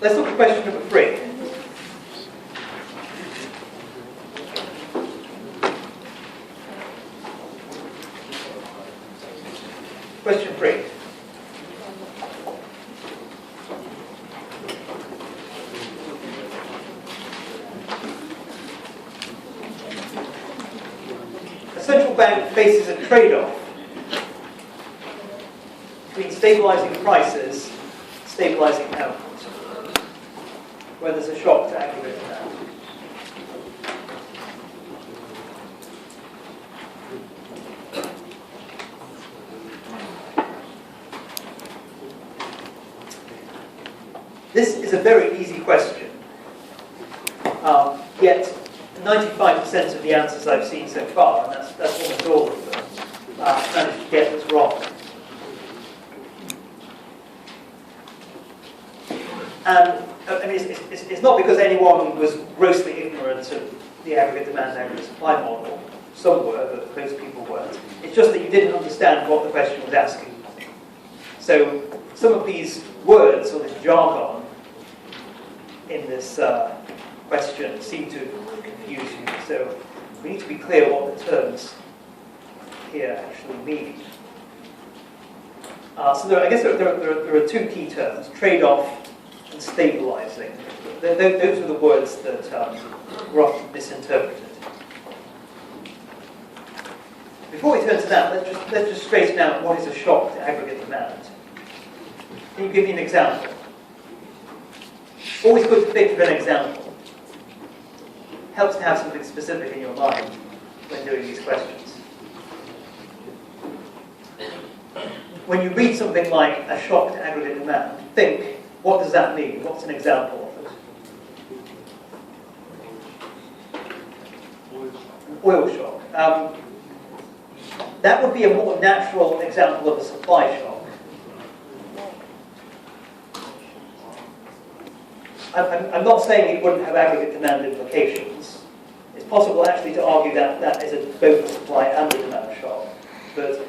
Let's look at question number 3. Question 3. A central bank faces a trade-off between stabilizing prices, stabilizing output, where there's a shock to aggregate demand. This is a very easy question, yet 95% of the answers I've seen so far, and that's almost all of them, managed to get this wrong. And I mean, it's not because anyone was grossly ignorant of the aggregate demand, aggregate supply model. Some were, but most people weren't. It's just that you didn't understand what the question was asking. So some of these words or this jargon in this question seem to confuse you. So we need to be clear what the terms here actually mean. So I guess there are two key terms: trade-off and stabilizing. Those are the words that were often misinterpreted. Before we turn to that, let's just straighten out what is a shock to aggregate demand. Can you give me an example? Always good to think of an example. Helps to have something specific in your mind when doing these questions. When you read something like a shock to aggregate demand, think, what does that mean? What's an example of it? An oil shock. That would be a more natural example of a supply shock. I'm not saying it wouldn't have aggregate demand implications. It's possible actually to argue that that is both a supply and a demand shock. But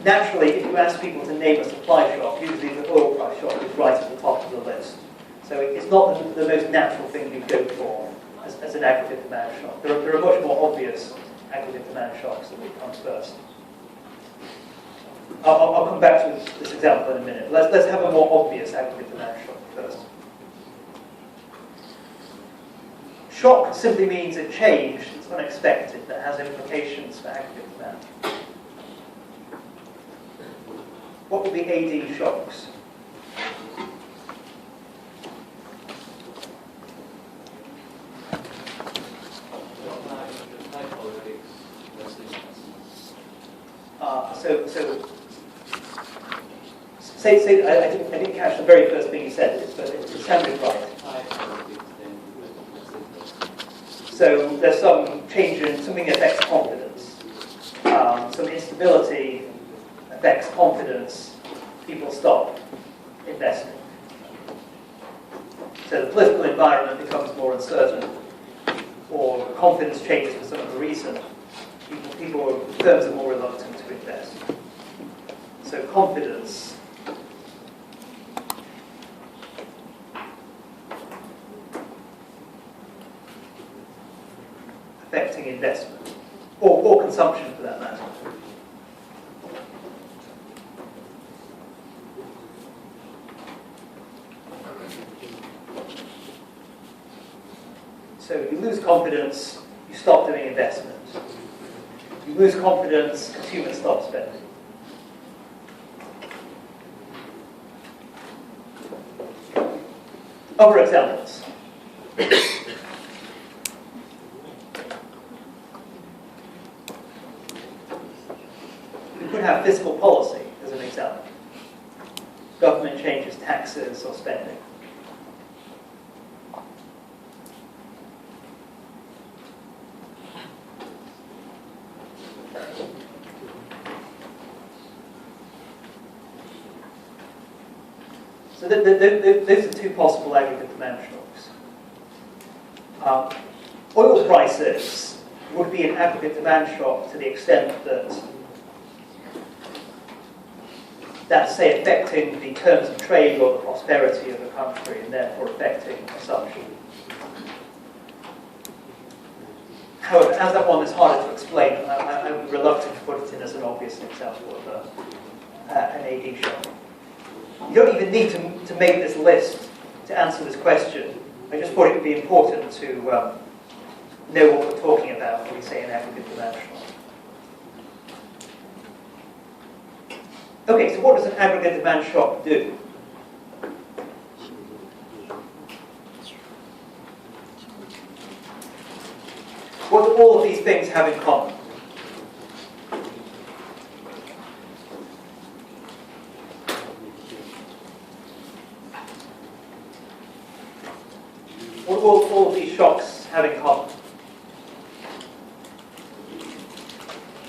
naturally, if you ask people to name a supply shock, usually the oil price shock is right at the top of the list. So it's not the most natural thing you go for as an aggregate demand shock. There are much more obvious aggregate demand shocks that will come first. I'll come back to this example in a minute. Let's have a more obvious aggregate demand shock first. Shock simply means a change that's unexpected, that has implications for aggregate demand. What would be AD shocks? Say I didn't catch the very first thing you said, but it sounded right. So there's some change in something that affects confidence. Some instability affects confidence. People stop investing. So the political environment becomes more uncertain, or confidence changes for some other reason. Firms are more reluctant to invest. So confidence affecting investment, or consumption for that matter. So you lose confidence, you stop doing investment. You lose confidence, consumers stop spending. Other examples. We could have fiscal policy as an example. Government changes taxes or spending. So those are two possible aggregate demand shocks. Oil prices would be an aggregate demand shock to the extent that that's, say, affecting the terms of trade or the prosperity of the country, and therefore affecting consumption. However, as that one is harder to explain, I'm reluctant to put it in as an obvious example of an AD shock. You don't even need to make this list to answer this question. I just thought it would be important to know what we're talking about when we say an aggregate demand shock. Okay, so what does an aggregate demand shock do? What do all of these things have in common? What do all of these shocks have in common?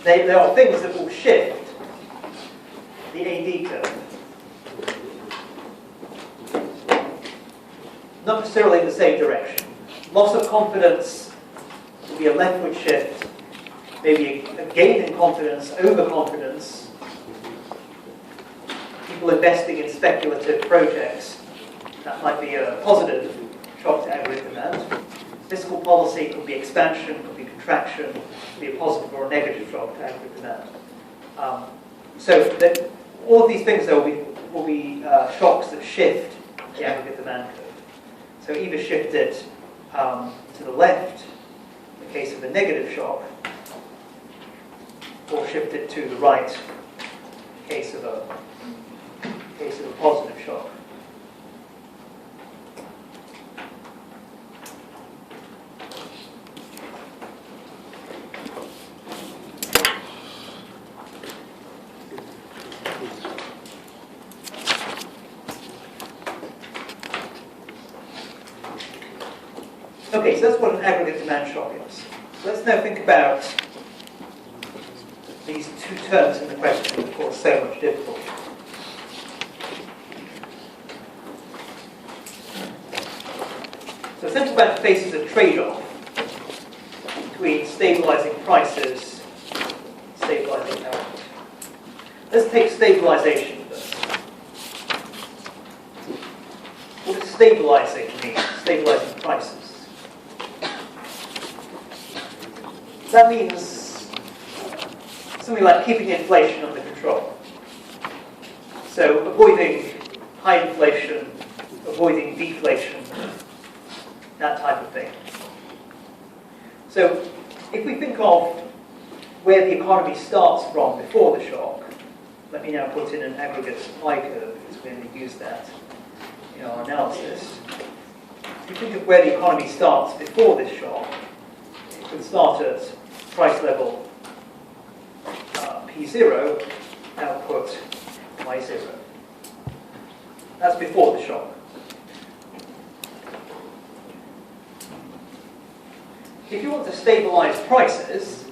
There are things that will shift the AD curve. Not necessarily in the same direction. Loss of confidence will be a leftward shift, maybe a gain in confidence, overconfidence. People investing in speculative projects, that might be a positive shock to aggregate demand. Fiscal policy could be expansion, could be contraction, could be a positive or a negative shock to aggregate demand. So all of these things, though, will be shocks that shift the aggregate demand curve. So either shift it to the left, in the case of a negative shock, or shift it to the right, in case of a positive shock. Okay, so that's what an aggregate demand shock is. So let's now think about these two terms in the question that cause so much difficulty. So central bank faces a trade-off between stabilizing prices and stabilizing output. Let's take stabilization first. What does stabilizing mean? Stabilizing prices. That means something like keeping inflation under control. So avoiding high inflation, avoiding deflation, that type of thing. So if we think of where the economy starts from before the shock, let me now put in an aggregate supply curve because we're going to use that in our analysis. If you think of where the economy starts before this shock, it could start at price level P0, output Y0. That's before the shock. If you want to stabilize prices,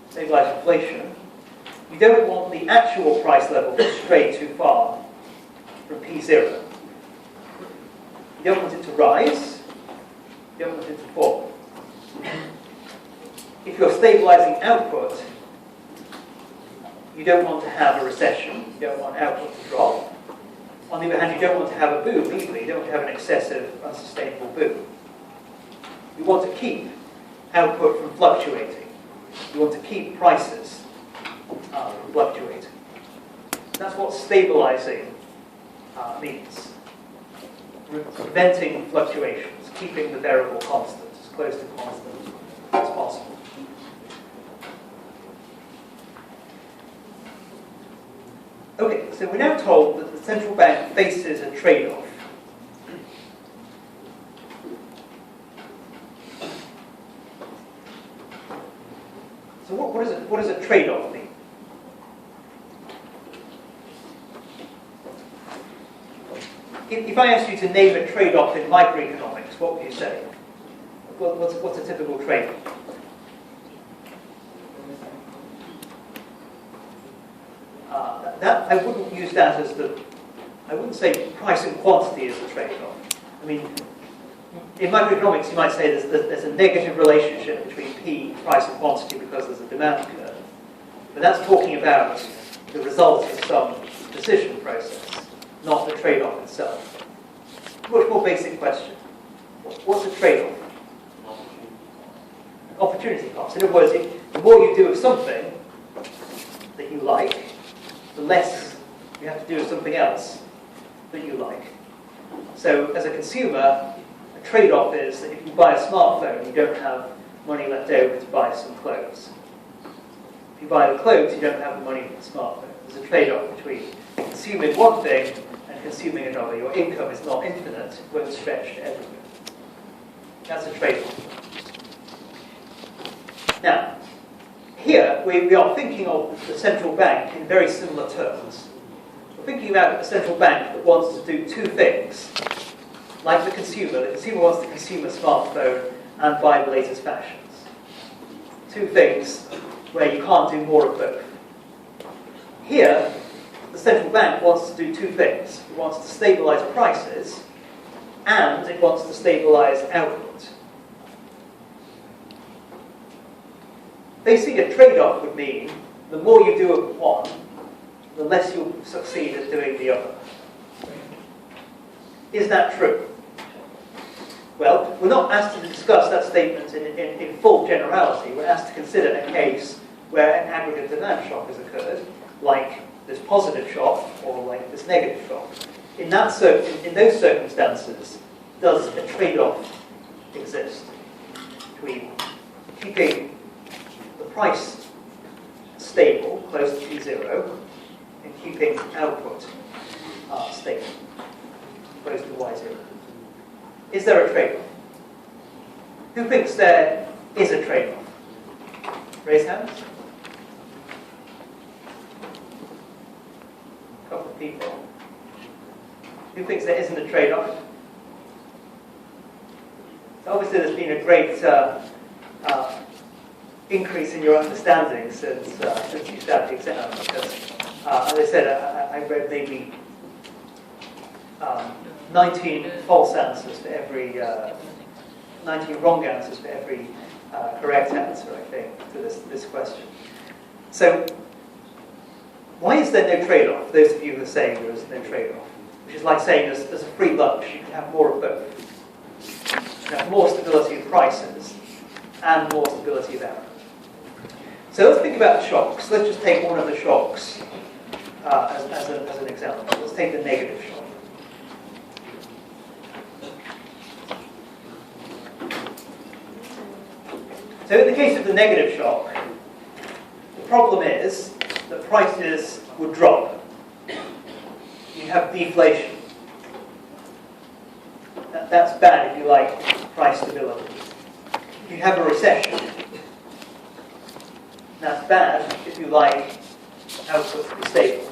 stabilize inflation, you don't want the actual price level to stray too far from P0. You don't want it to rise, you don't want it to fall. If you're stabilizing output, you don't want to have a recession, you don't want output to drop. On the other hand, you don't want to have a boom either, you don't want to have an excessive, unsustainable boom. You want to keep output from fluctuating. You want to keep prices from fluctuating. That's what stabilizing means. Preventing fluctuations, keeping the variable constant, as close to constant as possible. Okay, so we're now told that the central bank faces a trade-off. So what does a trade-off mean? If I asked you to name a trade-off in microeconomics, what would you say? What's a typical trade-off? That I wouldn't use that as I wouldn't say price and quantity is a trade-off. I mean, in microeconomics you might say there's a negative relationship between P, price and quantity, because there's a demand curve. But that's talking about the result of some decision process, not the trade-off itself. Much more basic question. What's a trade-off? Opportunity cost. In other words, the more you do of something that you like, the less you have to do of something else that you like. So as a consumer, a trade-off is that if you buy a smartphone, you don't have money left over to buy some clothes. If you buy the clothes, you don't have the money for the smartphone. There's a trade-off between consuming one thing and consuming another. Your income is not infinite, it won't stretch to everything. That's a trade-off. Now, here we are thinking of the central bank in very similar terms. We're thinking about a central bank that wants to do two things. Like the consumer wants to consume a smartphone and buy the latest fashions. Two things where you can't do more of both. Here, the central bank wants to do two things. It wants to stabilize prices and it wants to stabilize output. Basically, a trade-off would mean the more you do of one, the less you'll succeed at doing the other. Is that true? Well, we're not asked to discuss that statement in full generality. We're asked to consider a case where an aggregate demand shock has occurred, like this positive shock or like this negative shock. In those circumstances, does a trade-off exist between keeping the price stable, close to T0, and keeping output stable, close to Y0? Is there a trade-off? Who thinks there is a trade-off? Raise hands. A couple of people. Who thinks there isn't a trade-off? So obviously there's been a great increase in your understanding since you sat the exam. Because, as I said, I read maybe 19 false answers for every, 19 wrong answers for every correct answer, I think, to this question. So, why is there no trade-off? Those of you who are saying there is no trade-off, which is like saying there's a free lunch, you can have more of both. You can have more stability of prices and more stability of output. So let's think about the shocks. Let's just take one of the shocks as an example. Let's take the negative shock. So in the case of the negative shock, the problem is that prices would drop. You have deflation. That's bad if you like price stability. You have a recession. That's bad if you like output to be stable.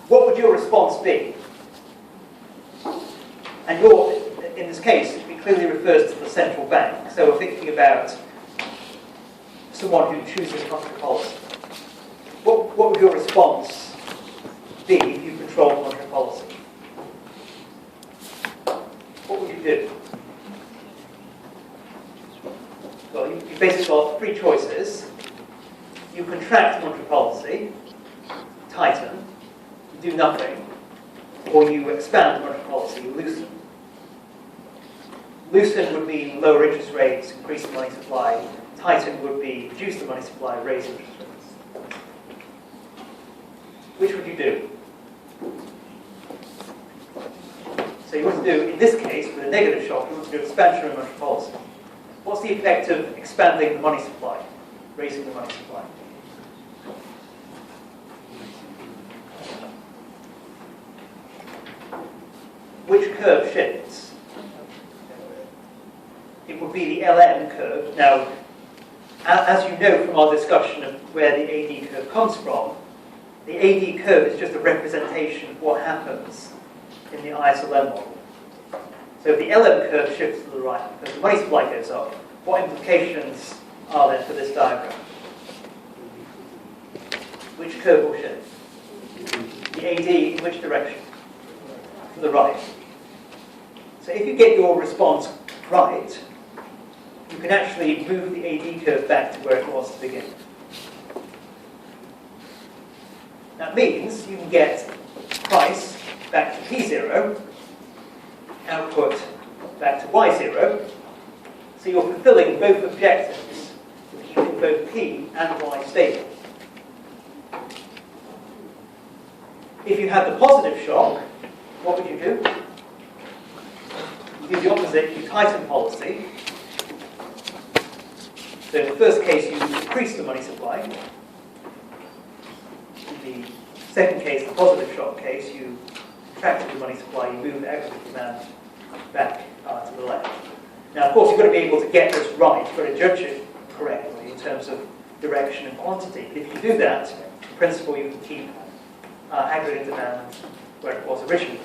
What would your response be? And in this case, it clearly refers to the central bank. So we're thinking about someone who chooses monetary policy. What would your response be if you controlled monetary policy? What would you do? Well, you basically got three choices. You contract monetary policy, tighten, do nothing, or you expand monetary policy, loosen. Loosen would mean lower interest rates, increase the money supply. Tighten would be reduce the money supply, raise interest rates. Which would you do? So you want to do, in this case, with a negative shock, you want to do expansion of monetary policy. What's the effect of expanding the money supply, raising the money supply? Which curve shifts? It would be the LM curve. Now, as you know from our discussion of where the AD curve comes from, the AD curve is just a representation of what happens in the ISLM model. So if the LM curve shifts to the right, because the money supply goes up, what implications are there for this diagram? Which curve will shift? The AD in which direction? To the right. So if you get your response right, you can actually move the AD curve back to where it was to begin. That means you can get price back to P0, output back to Y0. So you're fulfilling both objectives of keeping both P and Y stable. If you had the positive shock, what would you do? You do the opposite, you tighten policy. So in the first case, you increase the money supply. In the second case, the positive shock case, you contract the money supply, you move the aggregate demand back to the left. Now, of course, you've got to be able to get this right. You've got to judge it correctly in terms of direction and quantity. But if you do that, in principle, you can keep aggregate demand where it was originally.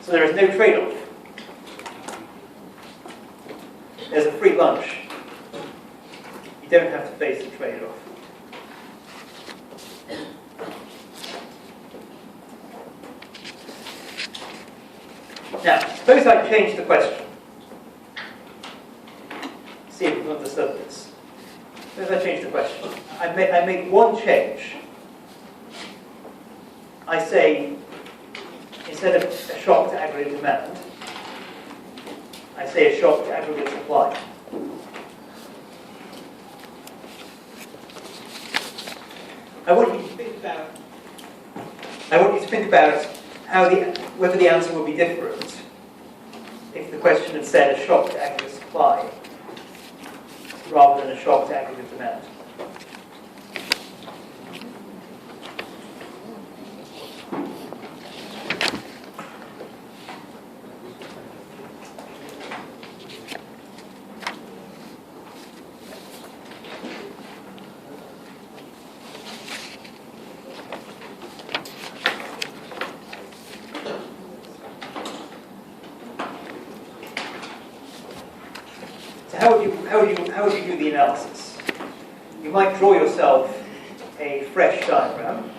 So there is no trade-off. There's a free lunch. You don't have to face the trade-off. Now, suppose I change the question. See if you've understood this. Suppose I change the question. I make one change. I say, instead of a shock to aggregate demand, I say a shock to aggregate supply. I want you to think about how whether the answer would be different if the question had said a shock to aggregate supply rather than a shock to aggregate demand. How would you do the analysis? You might draw yourself a fresh diagram.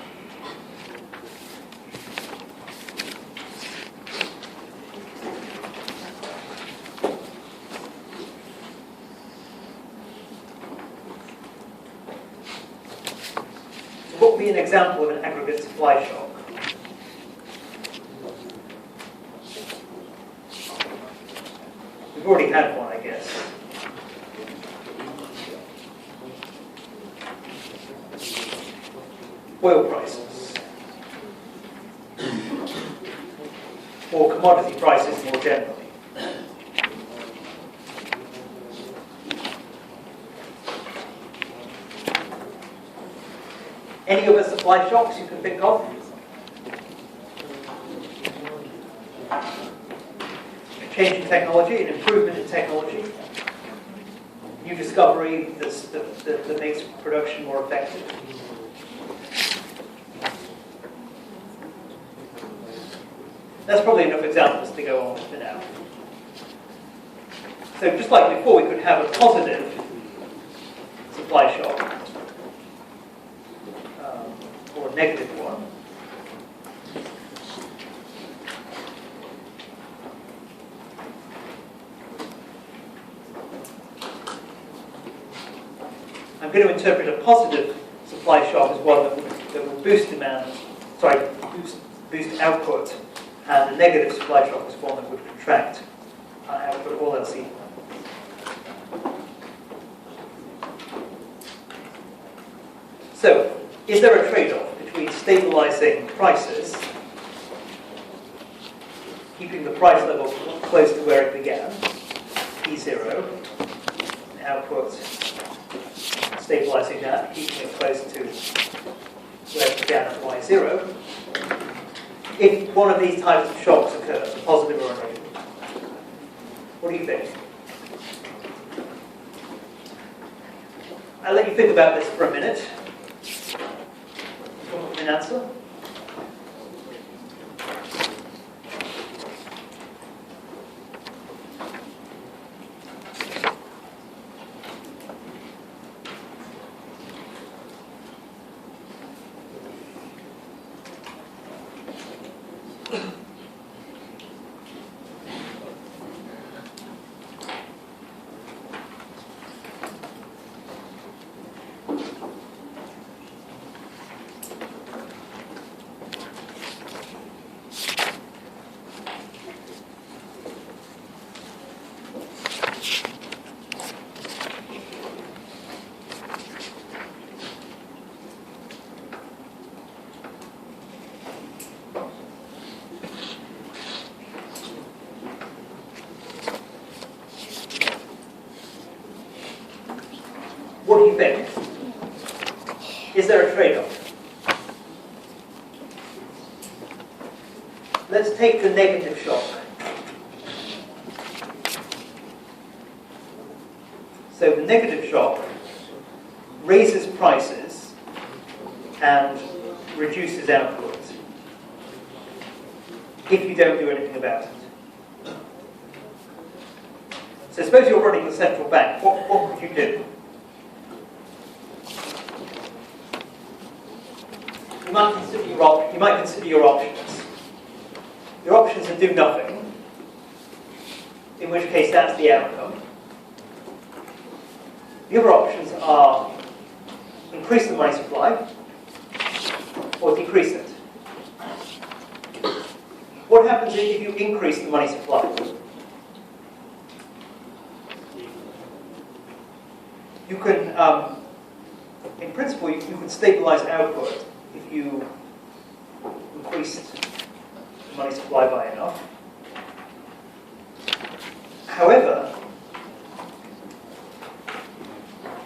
So what would be an example of an aggregate supply shock? We've already had one, I guess. Oil prices, or commodity prices more generally. Any other supply shocks you can think of? A change in technology, an improvement in technology, new discovery that makes production more effective. That's probably enough examples to go on for now. So just like before, we could have a positive supply shock, or a negative one. I'm going to interpret a positive supply shock as one that will boost demand, boost output, and a negative supply shock is one that would contract output, all else equal. So, is there a trade-off between stabilizing prices, keeping the price level close to where it began, P0, and output, stabilizing that, keeping it close to where it began at Y0, if one of these types of shocks occurs, a positive or a negative? What do you think? I'll let you think about this for a minute. Come up with an answer. you think? Is there a trade-off? Let's take the negative shock. So the negative shock raises prices and reduces output if you don't do anything about it. So suppose you're running the central bank, what would you do? You might consider your options. Your options are do nothing, in which case that's the outcome. The other options are increase the money supply or decrease it. What happens if you increase the money supply? You can, in principle, you can stabilize output if you increased the money supply by enough. However,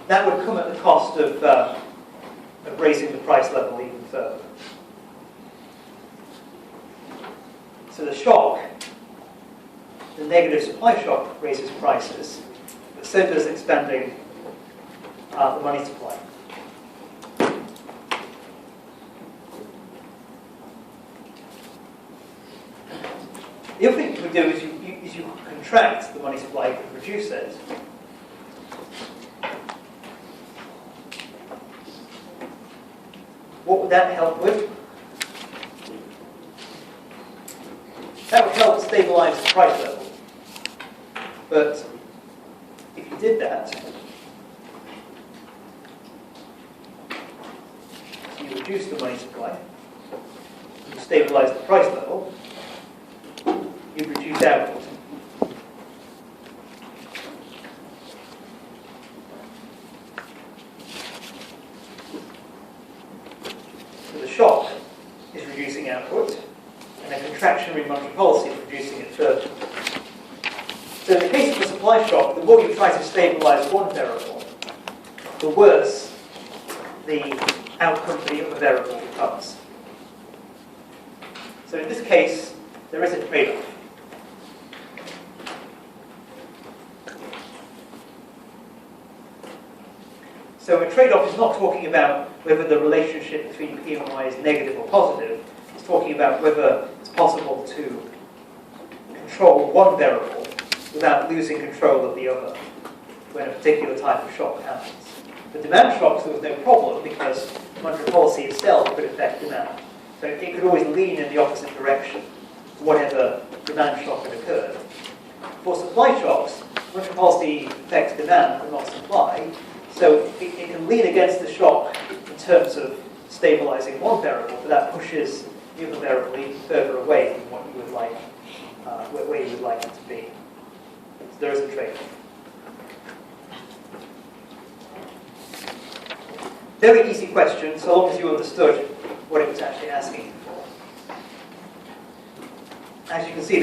that would come at the cost of raising the price level even further. So the shock, the negative supply shock, raises prices, but so does expanding the money supply. The other thing you could do is you contract the money supply, you could reduce it. What would that help with? That would help stabilize the price level. But if you did that, you reduce the money supply, you stabilize the price level, you reduce output. So the shock is reducing output, and a contractionary monetary policy is reducing it further. So in the case of a supply shock, the more you try to stabilize one variable, the worse the outcome for the other variable becomes. So in this case, there is a trade-off. So a trade-off is not talking about whether the relationship between P and Y is negative or positive. It's talking about whether it's possible to control one variable without losing control of the other when a particular type of shock happens. For demand shocks, there was no problem because monetary policy itself could affect demand. So it could always lean in the opposite direction to whatever demand shock had occurred. For supply shocks, monetary policy affects demand but not supply. So it can lean against the shock in terms of stabilizing one variable, but that pushes the other variable even further away from what you would like, where you would like it to be. So there is a trade-off. Very easy question, so long as you understood what it was actually asking for. As you can see,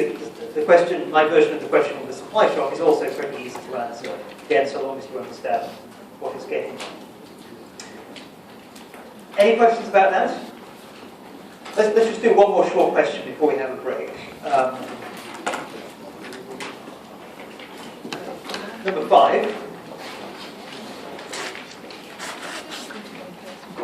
the question, my version of the question of the supply shock is also pretty easy to answer. Again, so long as you understand what it's getting. Any questions about that? Let's just do one more short question before we have a break. Number 5.